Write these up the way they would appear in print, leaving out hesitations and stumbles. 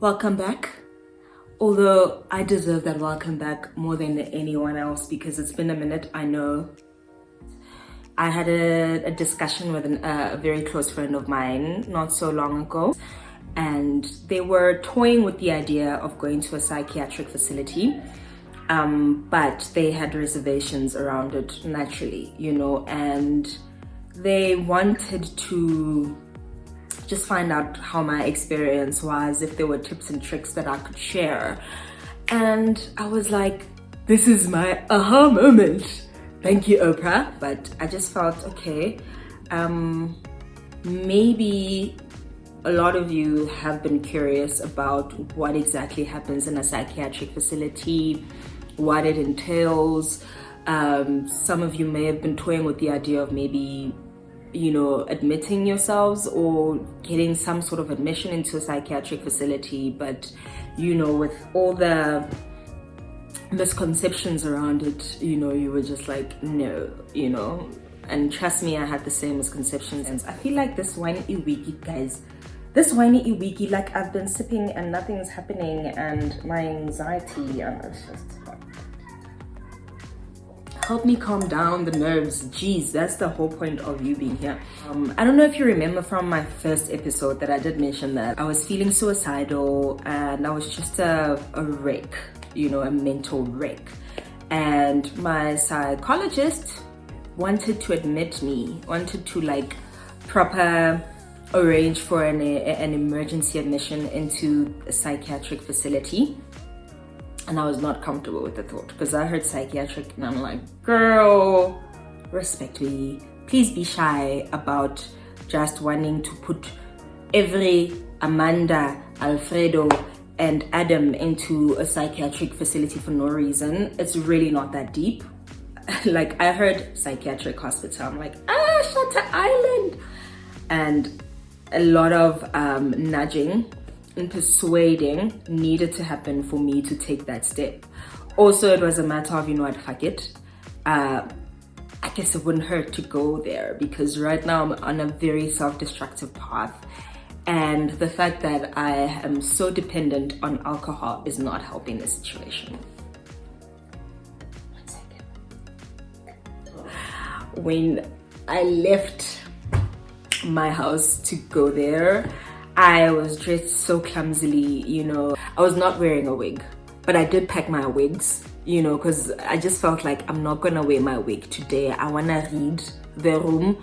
Welcome back. Although I deserve that welcome back more than anyone else because it's been a minute, I know. I had a discussion with a very close friend of mine not so long ago, and they were toying with the idea of going to a psychiatric facility, but they had reservations around it naturally, and they wanted to just find out how my experience was, if there were tips and tricks that I could share. And I was like, this is my aha moment. Thank you, Oprah. But I just felt, okay, maybe a lot of you have been curious about what exactly happens in a psychiatric facility, what it entails. Some of you may have been toying with the idea of maybe admitting yourselves or getting some sort of admission into a psychiatric facility, but with all the misconceptions around it, you were just like, no, and trust me, I had the same misconceptions. And I feel like this wine wiki, guys, like I've been sipping and nothing's happening, and my anxiety, it's just help me calm down the nerves. Jeez, that's the whole point of you being here. I don't know if you remember from my first episode that I did mention that I was feeling suicidal and I was just a wreck, a mental wreck. And my psychologist wanted to admit me, wanted to proper arrange for an emergency admission into a psychiatric facility. And I was not comfortable with the thought because I heard psychiatric and I'm like, girl, respectfully, please be shy about just wanting to put every Amanda, Alfredo, and Adam into a psychiatric facility for no reason. It's really not that deep. I heard psychiatric hospital, I'm like, Shutter Island. And a lot of nudging and persuading needed to happen for me to take that step. Also, it was a matter of, I'd fuck it. I guess it wouldn't hurt to go there because right now I'm on a very self-destructive path. And the fact that I am so dependent on alcohol is not helping the situation. 1 second. When I left my house to go there, I was dressed so clumsily, I was not wearing a wig, but I did pack my wigs, because I just felt like I'm not gonna wear my wig today. I wanna read the room,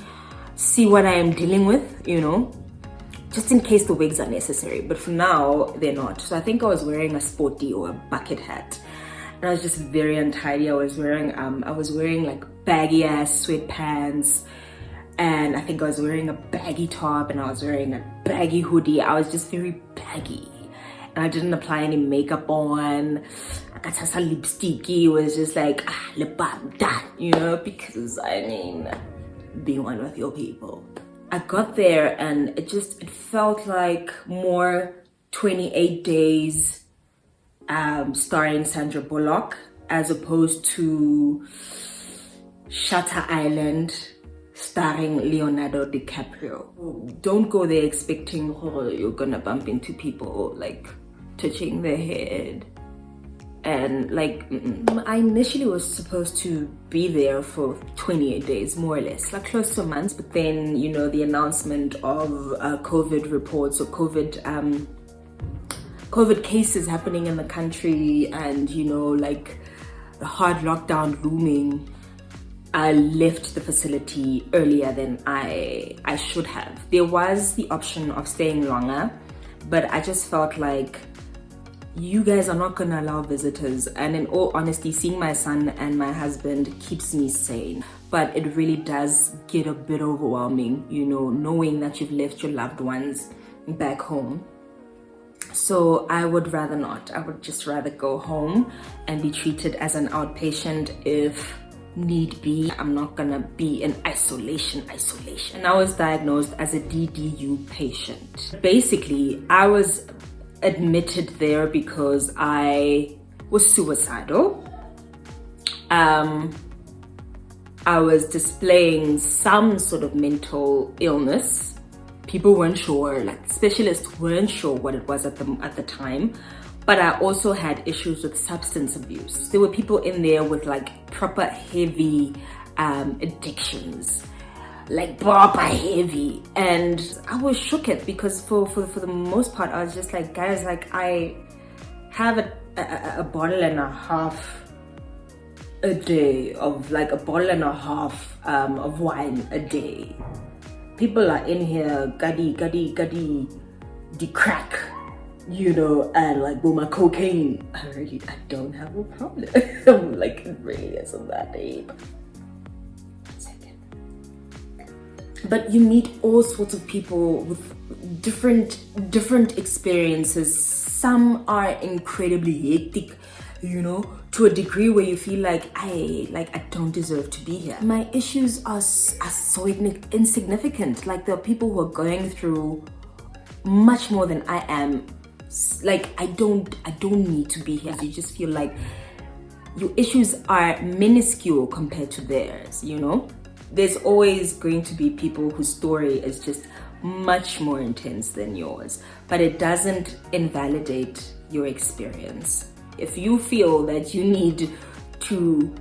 see what I am dealing with, just in case the wigs are necessary. But for now, they're not. So I think I was wearing a sporty or a bucket hat. And I was just very untidy. I was wearing baggy ass sweatpants. And I think I was wearing a baggy top and I was wearing a baggy hoodie. I was just very baggy. And I didn't apply any makeup on. I got some lipstick. It was just like, lip balm done, because be one with your people. I got there and it felt like more 28 Days starring Sandra Bullock as opposed to Shutter Island starring Leonardo DiCaprio. Don't go there expecting you're gonna bump into people touching their head. And I initially was supposed to be there for 28 days, more or less, close to a month. But then, the announcement of COVID reports or COVID cases happening in the country and, the hard lockdown looming, I left the facility earlier than I should have. There was the option of staying longer, but I just felt like you guys are not gonna allow visitors. And in all honesty, seeing my son and my husband keeps me sane. But it really does get a bit overwhelming, knowing that you've left your loved ones back home. So I would rather not. I would just rather go home and be treated as an outpatient if need be. I'm not gonna be in isolation. And I was diagnosed as a DDU patient. Basically, I was admitted there because I was suicidal. I was displaying some sort of mental illness, people weren't sure, like specialists weren't sure what it was at the time. But I also had issues with substance abuse. There were people in there with like proper heavy addictions, like proper heavy, and I was shook at, because for the most part I was just like, guys, like I have a bottle and a half a day of, like a bottle and a half of wine a day. People are in here guddy the crack, you know, and like with my cocaine. I don't have a problem. Like it really isn't that deep. But you meet all sorts of people with different experiences. Some are incredibly hectic, you know, to a degree where you feel like I don't deserve to be here. My issues are so insignificant. Like there are people who are going through much more than I am. Like I don't need to be here. You just feel like your issues are minuscule compared to theirs, you know. There's always going to be people whose story is just much more intense than yours, but it doesn't invalidate your experience. If you feel that you need to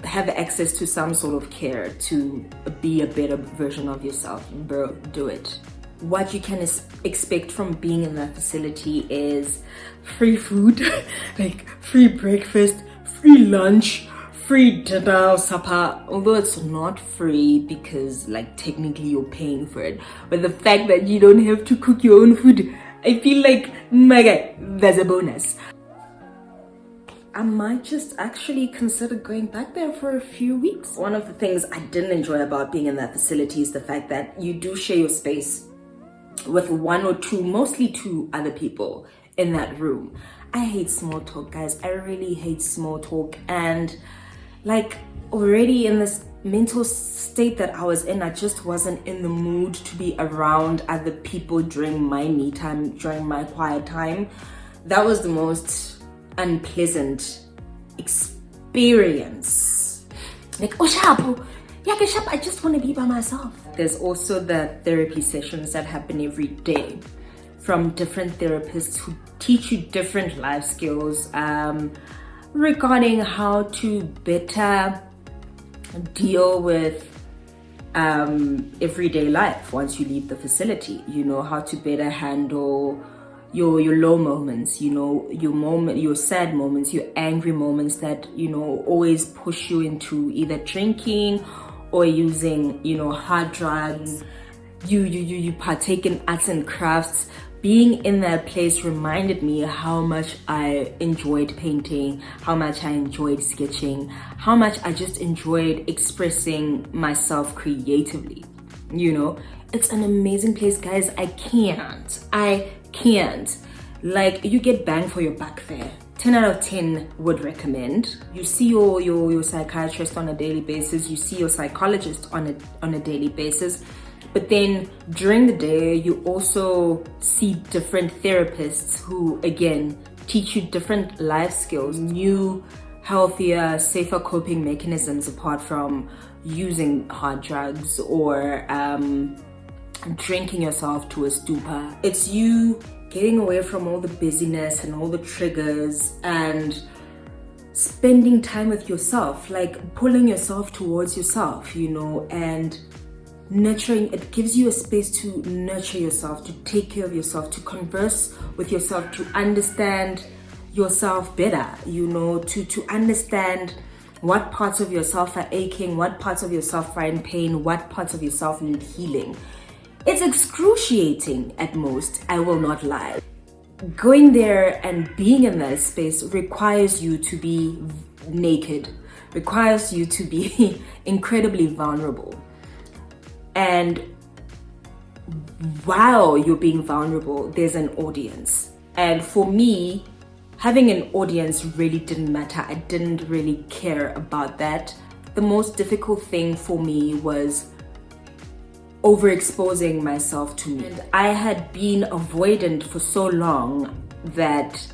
have access to some sort of care to be a better version of yourself, bro, do it. What you can expect from being in that facility is free food, like free breakfast, free lunch, free dinner, supper, although it's not free because like technically you're paying for it. But the fact that you don't have to cook your own food, I feel like, my guy, that's a bonus. I might just actually consider going back there for a few weeks. One of the things I didn't enjoy about being in that facility is the fact that you do share your space with one or two, mostly two other people in that room. I hate small talk, guys. I really hate small talk. And like already in this mental state that I was in, I just wasn't in the mood to be around other people during my me time, during my quiet time. That was the most unpleasant experience. Like, oh, sharp, yeah, sharp, I just want to be by myself. There's also the therapy sessions that happen every day from different therapists who teach you different life skills regarding how to better deal with everyday life once you leave the facility. You know, how to better handle your low moments, you know, your sad moments, your angry moments that, you know, always push you into either drinking or using, you know, hard drugs. You partake in arts and crafts. Being in that place reminded me how much I enjoyed painting, how much I enjoyed sketching, how much I just enjoyed expressing myself creatively. You know, it's an amazing place, guys. I can't. Like, you get bang for your buck there. 10 out of 10 would recommend. You see your psychiatrist on a daily basis. You see your psychologist on a daily basis. But then during the day, you also see different therapists who, again, teach you different life skills, new, healthier, safer coping mechanisms apart from using hard drugs or drinking yourself to a stupor. It's you getting away from all the busyness and all the triggers and spending time with yourself, like pulling yourself towards yourself, you know, and nurturing. It gives you a space to nurture yourself, to take care of yourself, to converse with yourself, to understand yourself better, you know, to understand what parts of yourself are aching, what parts of yourself are in pain, what parts of yourself need healing. It's excruciating at most, I will not lie. Going there and being in that space requires you to be naked, requires you to be incredibly vulnerable. And while you're being vulnerable, there's an audience. And for me, having an audience really didn't matter. I didn't really care about that. The most difficult thing for me was overexposing myself to me. And I had been avoidant for so long that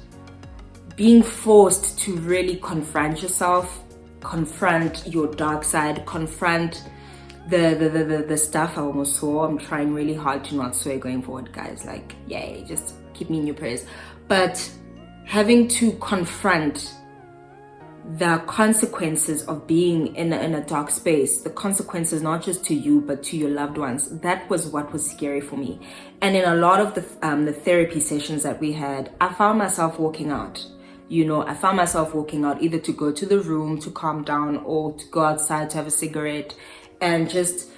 being forced to really confront yourself, confront your dark side, confront the stuff I almost saw. I'm trying really hard to not swear going forward, guys. Like, yay, just keep me in your prayers. But having to confront the consequences of being in a dark space, the consequences not just to you but to your loved ones, that was what was scary for me. And in a lot of the therapy sessions that we had, I found myself walking out. I found myself walking out either to go to the room to calm down or to go outside to have a cigarette. And just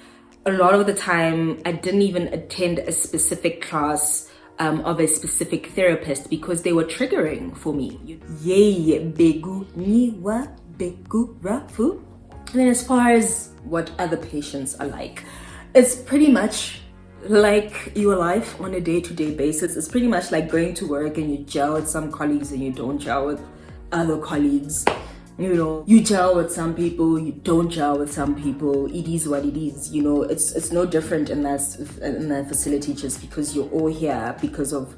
a lot of the time I didn't even attend a specific class of a specific therapist because they were triggering for me. Yay, begu niwa begu rafu. And then as far as what other patients are like, it's pretty much like your life on a day-to-day basis. It's pretty much like going to work and you gel with some colleagues and you don't gel with other colleagues. You gel with some people, you don't gel with some people. It is what it is. It's no different in that facility, just because you're all here because of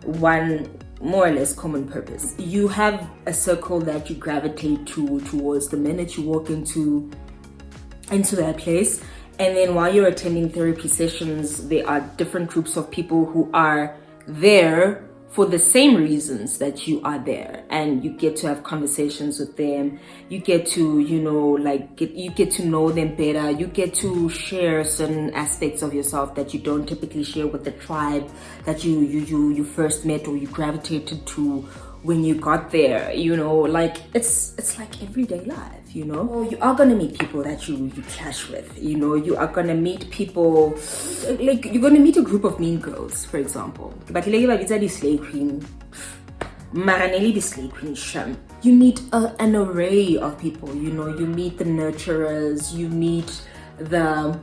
one more or less common purpose. You have a circle that you gravitate towards the minute you walk into that place. And then while you're attending therapy sessions, there are different groups of people who are there for the same reasons that you are there, and you get to have conversations with them. You get to, you get to know them better. You get to share certain aspects of yourself that you don't typically share with the tribe that you first met or you gravitated to when you got there. It's like everyday life. You are gonna meet people that you clash with. You are gonna meet people, like you're gonna meet a group of mean girls, for example. But the slay queen, Maranelli the slay queen sham. You meet an array of people. You meet the nurturers. You meet the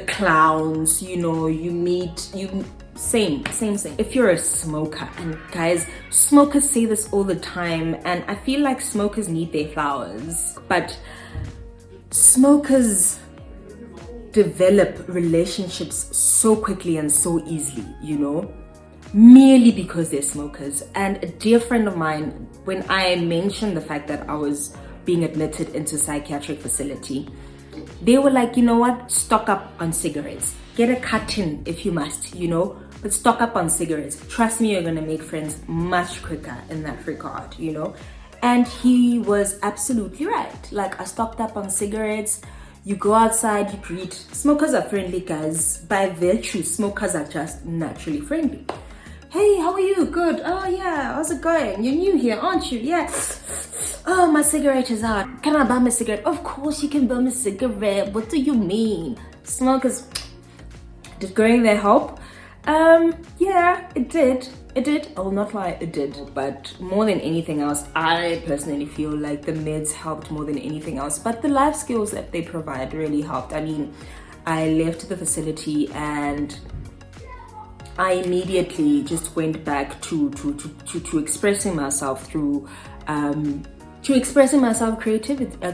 clowns. Same. If you're a smoker, and guys, smokers say this all the time, and I feel like smokers need their flowers, but smokers develop relationships so quickly and so easily, merely because they're smokers. And a dear friend of mine, when I mentioned the fact that I was being admitted into a psychiatric facility, they were like, you know what, stock up on cigarettes. Get a cut-in if you must, but stock up on cigarettes. Trust me, you're gonna make friends much quicker in that regard, And he was absolutely right. Like, I stocked up on cigarettes. You go outside, you greet. Smokers are friendly, guys. By virtue, smokers are just naturally friendly. Hey, how are you? Good. Oh yeah, how's it going? You're new here, aren't you? Yeah. Oh, my cigarette is out. Can I buy my cigarette? Of course you can buy my cigarette. What do you mean? Smokers, did going there help? Yeah, it did. I will not lie, it did. But more than anything else, I personally feel like the meds helped more than anything else. But the life skills that they provide really helped. I mean, I left the facility and I immediately just went back to expressing myself through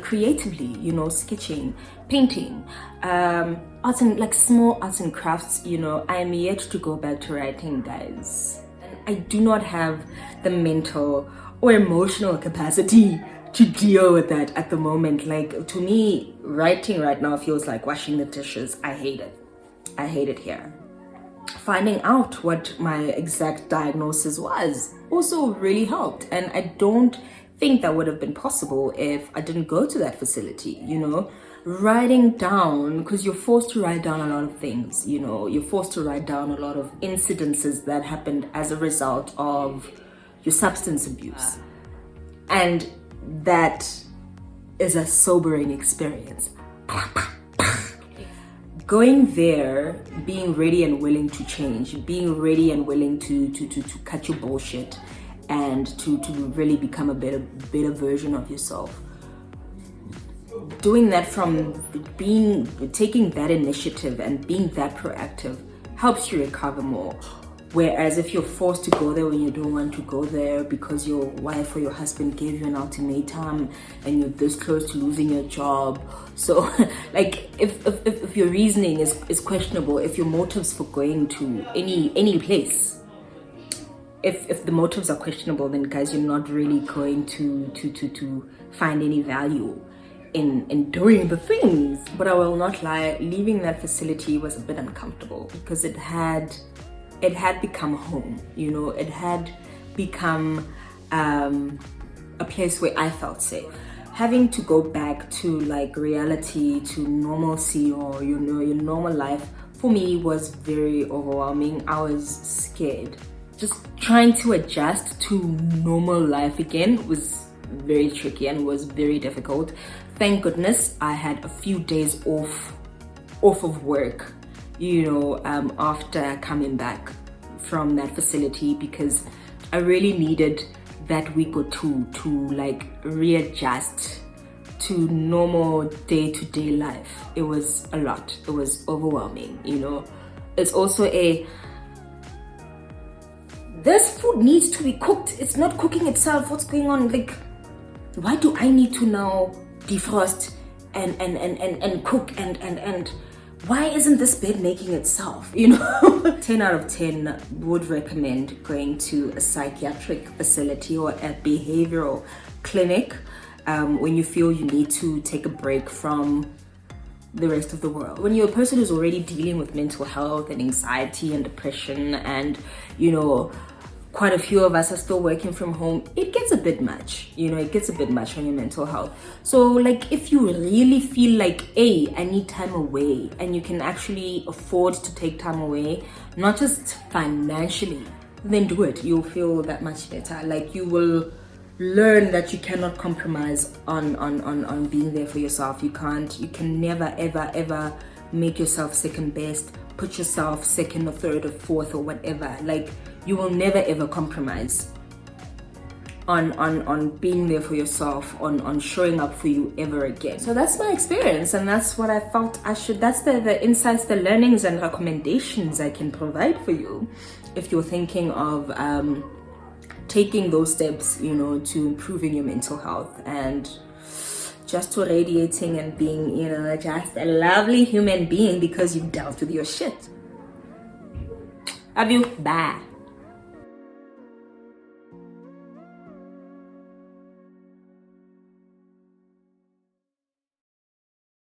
creatively, sketching, painting, arts and like small arts and crafts. I am yet to go back to writing, guys. And I do not have the mental or emotional capacity to deal with that at the moment. Like, to me, writing right now feels like washing the dishes. I hate it here. Finding out what my exact diagnosis was also really helped, and I don't think that would have been possible if I didn't go to that facility. Writing down, because you're forced to write down a lot of things. You're forced to write down a lot of incidences that happened as a result of your substance abuse, and that is a sobering experience. Going there, being ready and willing to change, being ready and willing to cut your bullshit and to really become a better version of yourself. Doing that taking that initiative and being that proactive helps you recover more. Whereas if you're forced to go there when you don't want to go there because your wife or your husband gave you an ultimatum and you're this close to losing your job. So like if your reasoning is questionable, if your motives for going to any place, if the motives are questionable, then guys, you're not really going to find any value in doing the things. But I will not lie, leaving that facility was a bit uncomfortable because it had become home, you know. It had become a place where I felt safe. Having to go back to like reality, to normalcy, or you know, your normal life, for me was very overwhelming. I was scared. Just trying to adjust to normal life again was very tricky and was very difficult. Thank goodness I had a few days off of work, you know, after coming back from that facility, because I really needed that week or two to like readjust to normal day-to-day life. It was a lot. It was overwhelming, you know. It's also this food needs to be cooked. It's not cooking itself. What's going on? Like, why do I need to now defrost and cook and why isn't this bed making itself, you know? 10 out of 10 would recommend going to a psychiatric facility or a behavioral clinic when you feel you need to take a break from the rest of the world. When you're a person who's already dealing with mental health and anxiety and depression, and you know, quite a few of us are still working from home, it gets a bit much, you know. It gets a bit much on your mental health. So like, if you really feel like, hey, I need time away, and you can actually afford to take time away, not just financially, then do it. You'll feel that much better. Like, you will learn that you cannot compromise on being there for yourself. You can never ever make yourself second best, put yourself second or third or fourth or whatever. Like, you will never ever compromise on being there for yourself, on showing up for you ever again. So that's my experience, and that's what I felt I should, that's the insights, the learnings and recommendations I can provide for you if you're thinking of taking those steps, you know, to improving your mental health and just to radiating and being, you know, just a lovely human being because you've dealt with your shit. Love you. Bye.